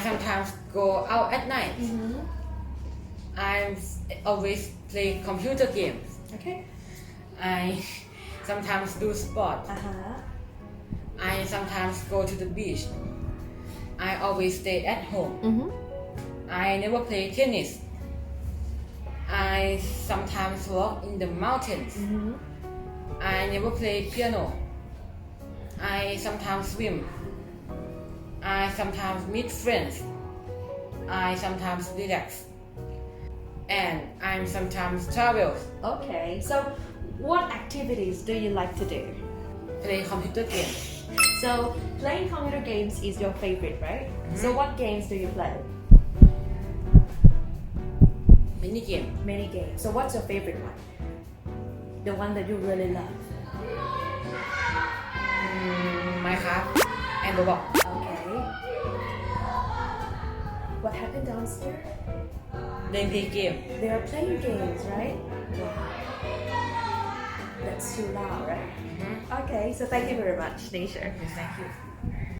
sometimes go out at night. I always play computer games. Okay. I sometimes do sport. I sometimes go to the beach. I always stay at home. I never play tennis. I sometimes walk in the mountains. I never play piano. I sometimes swim. I sometimes meet friends. I sometimes relax. And I sometimes travel. Okay. So, what activities do you like to do? Play computer games. So, playing computer games is your favorite, right? So, what games do you play? Many games. Many games. So, what's your favorite one? The one that you really love? Minecraft and Roblox. Okay. What happened downstairs? They play game. They are playing games, right? Wow. That's too loud, right? Okay, so thank you very much, Nature. Thank you.